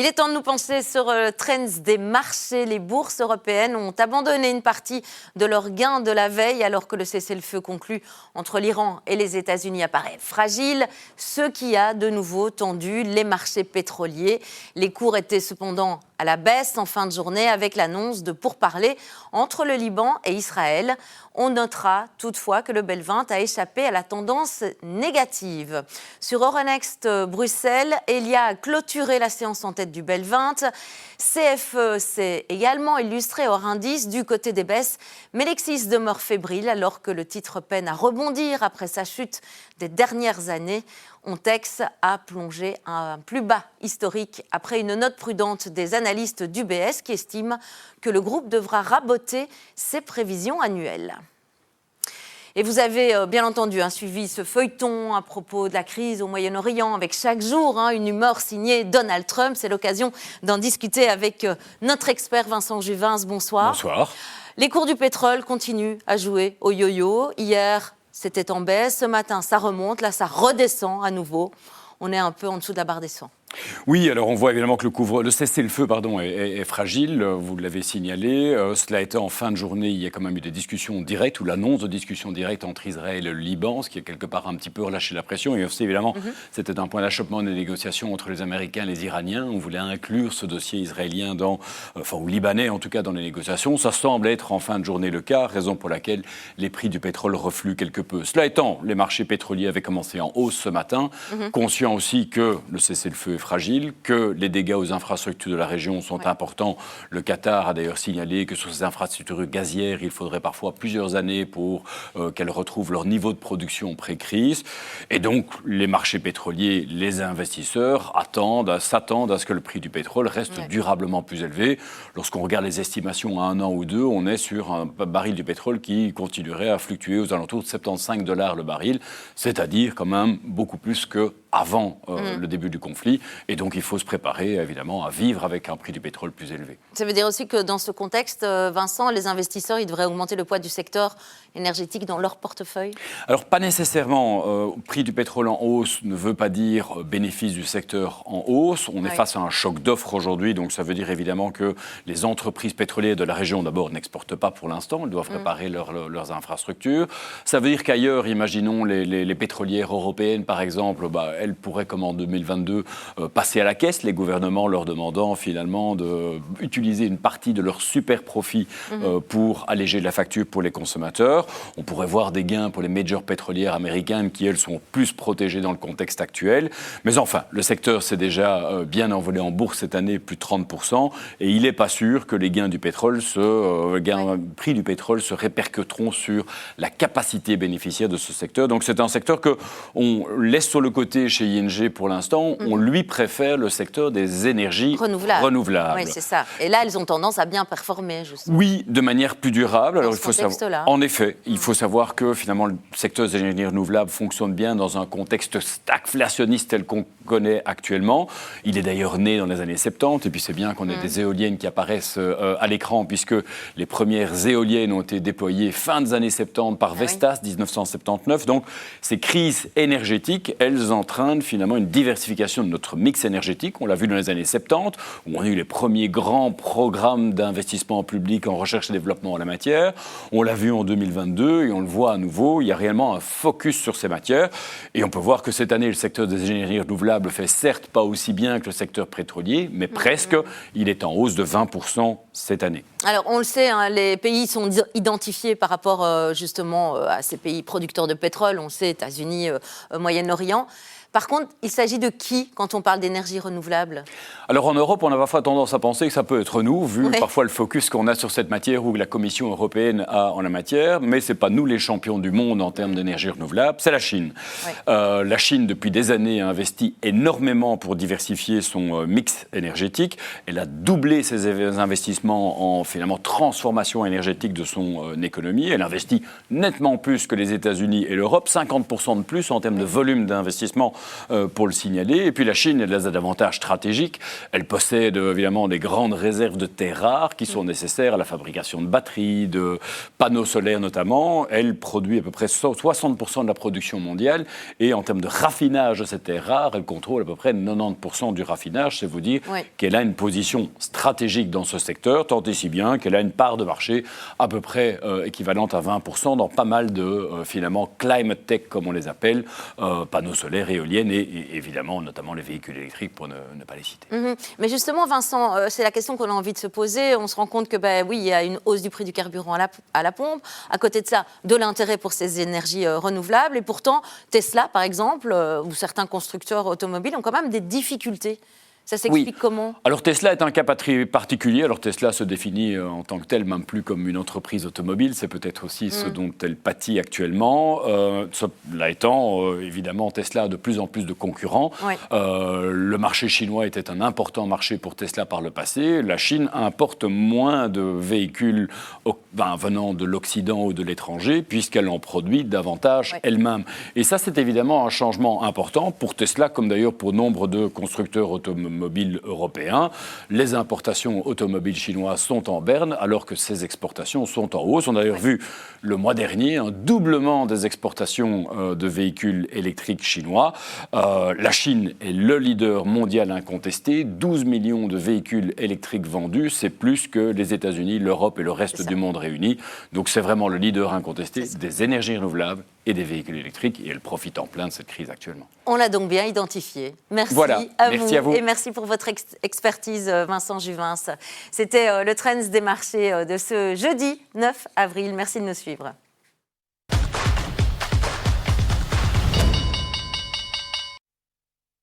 Il est temps de nous pencher sur le trend des marchés. Les bourses européennes ont abandonné une partie de leurs gains de la veille alors que le cessez-le-feu conclu entre l'Iran et les États-Unis apparaît fragile, ce qui a de nouveau tendu les marchés pétroliers. Les cours étaient cependant à la baisse en fin de journée avec l'annonce de pourparlers entre le Liban et Israël. On notera toutefois que le BEL 20 a échappé à la tendance négative. Sur Euronext Bruxelles, Elia a clôturé la séance en tête du BEL 20. CFE s'est également illustré hors indice du côté des baisses. Melexis demeure fébrile alors que le titre peine à rebondir après sa chute des dernières années. Ontex a plongé à un plus bas historique après une note prudente des analystes d'UBS qui estiment que le groupe devra raboter ses prévisions annuelles. Et vous avez bien entendu suivi ce feuilleton à propos de la crise au Moyen-Orient avec chaque jour une humeur signée Donald Trump. C'est l'occasion d'en discuter avec notre expert Vincent Juvins. Bonsoir. Bonsoir. Les cours du pétrole continuent à jouer au yo-yo. Hier, c'était en baisse. Ce matin, ça remonte. Là, ça redescend à nouveau. On est un peu en dessous de la barre des 100. Oui, alors on voit évidemment que le cessez-le-feu est fragile, vous l'avez signalé. Cela étant, en fin de journée, il y a quand même eu des discussions directes, ou l'annonce de discussions directes entre Israël et le Liban, ce qui a quelque part un petit peu relâché la pression. Et aussi, évidemment, c'était un point d'achoppement des négociations entre les Américains et les Iraniens. On voulait inclure ce dossier israélien ou libanais en tout cas, dans les négociations. Ça semble être en fin de journée le cas, raison pour laquelle les prix du pétrole refluent quelque peu. Cela étant, les marchés pétroliers avaient commencé en hausse ce matin, conscients aussi que le cessez-le-feu fragile, que les dégâts aux infrastructures de la région sont importants. Le Qatar a d'ailleurs signalé que sur ces infrastructures gazières, il faudrait parfois plusieurs années pour qu'elles retrouvent leur niveau de production pré-crise. Et donc, les marchés pétroliers, les investisseurs s'attendent à ce que le prix du pétrole reste durablement plus élevé. Lorsqu'on regarde les estimations à 1 an ou 2, on est sur un baril du pétrole qui continuerait à fluctuer aux alentours de $75 le baril, c'est-à-dire quand même beaucoup plus qu'avant le début du conflit. Et donc, il faut se préparer, évidemment, à vivre avec un prix du pétrole plus élevé. Ça veut dire aussi que dans ce contexte, Vincent, les investisseurs, ils devraient augmenter le poids du secteur énergétique dans leur portefeuille ? Alors, pas nécessairement. Prix du pétrole en hausse ne veut pas dire bénéfice du secteur en hausse. On est face à un choc d'offres aujourd'hui. Donc, ça veut dire évidemment que les entreprises pétrolières de la région, d'abord, n'exportent pas pour l'instant. Elles doivent préparer leurs infrastructures. Ça veut dire qu'ailleurs, imaginons les pétrolières européennes, par exemple, elles pourraient, comme en 2022, passer à la caisse, les gouvernements leur demandant finalement d'utiliser une partie de leur super profit pour alléger la facture pour les consommateurs. On pourrait voir des gains pour les majors pétrolières américaines qui, elles, sont plus protégées dans le contexte actuel. Mais enfin, le secteur s'est déjà bien envolé en bourse cette année, plus de 30%, et il n'est pas sûr que les gains du pétrole, prix du pétrole se répercuteront sur la capacité bénéficiaire de ce secteur. Donc c'est un secteur qu'on laisse sur le côté chez ING pour l'instant. On lui préfère le secteur des énergies renouvelables. Oui, c'est ça. Et là, elles ont tendance à bien performer, justement. Oui, de manière plus durable. Alors, il faut savoir. En effet, il faut savoir que finalement, le secteur des énergies renouvelables fonctionne bien dans un contexte stagflationniste tel qu'on connaît actuellement. Il est d'ailleurs né dans les années 70, et puis c'est bien qu'on ait des éoliennes qui apparaissent à l'écran, puisque les premières éoliennes ont été déployées fin des années 70 par Vestas, 1979. Donc, ces crises énergétiques, elles entraînent finalement une diversification de notre mix énergétique. On l'a vu dans les années 70, où on a eu les premiers grands programmes d'investissement public en recherche et développement en la matière. On l'a vu en 2022 et on le voit à nouveau. Il y a réellement un focus sur ces matières. Et on peut voir que cette année, le secteur des énergies renouvelables fait certes pas aussi bien que le secteur pétrolier, mais presque. Il est en hausse de 20% cette année. Alors, on le sait, les pays sont identifiés par rapport justement à ces pays producteurs de pétrole. On le sait, États-Unis, Moyen-Orient. Par contre, il s'agit de qui quand on parle d'énergie renouvelable ? Alors en Europe, on a parfois tendance à penser que ça peut être nous, vu parfois le focus qu'on a sur cette matière ou que la Commission européenne a en la matière, mais ce n'est pas nous les champions du monde en termes d'énergie renouvelable, c'est la Chine. La Chine, depuis des années, a investi énormément pour diversifier son mix énergétique. Elle a doublé ses investissements en finalement transformation énergétique de son économie. Elle investit nettement plus que les États-Unis et l'Europe, 50% de plus en termes de volume d'investissement pour le signaler. Et puis la Chine a des avantages stratégiques. Elle possède évidemment des grandes réserves de terres rares qui sont nécessaires à la fabrication de batteries, de panneaux solaires notamment. Elle produit à peu près 60% de la production mondiale. Et en termes de raffinage de ces terres rares, elle contrôle à peu près 90% du raffinage. C'est vous dire qu'elle a une position stratégique dans ce secteur, tant et si bien qu'elle a une part de marché à peu près équivalente à 20% dans pas mal de, finalement, climate tech, comme on les appelle, panneaux solaires, éoliennes et évidemment, notamment les véhicules électriques, pour ne pas les citer. Mais justement, Vincent, c'est la question qu'on a envie de se poser. On se rend compte que, oui, il y a une hausse du prix du carburant à la pompe. À côté de ça, de l'intérêt pour ces énergies renouvelables. Et pourtant, Tesla, par exemple, ou certains constructeurs automobiles ont quand même des difficultés. Ça s'explique comment ? Alors Tesla est un cas particulier. Alors Tesla se définit en tant que tel, même plus comme une entreprise automobile. C'est peut-être aussi ce dont elle pâtit actuellement. Cela étant, évidemment, Tesla a de plus en plus de concurrents. Le marché chinois était un important marché pour Tesla par le passé. La Chine importe moins de véhicules venant de l'Occident ou de l'étranger, puisqu'elle en produit davantage elle-même. Et ça, c'est évidemment un changement important pour Tesla, comme d'ailleurs pour nombre de constructeurs automobiles européens. Les importations automobiles chinoises sont en berne, alors que ces exportations sont en hausse. On a d'ailleurs vu le mois dernier un doublement des exportations de véhicules électriques chinois. La Chine est le leader mondial incontesté. 12 millions de véhicules électriques vendus, c'est plus que les États-Unis, l'Europe et le reste du monde réunis. Donc c'est vraiment le leader incontesté des énergies renouvelables et des véhicules électriques, et elle profite en plein de cette crise actuellement. On l'a donc bien identifié. Merci, merci à vous. Et merci pour votre expertise, Vincent Juvins. C'était le Trends des marchés de ce jeudi 9 avril. Merci de nous suivre.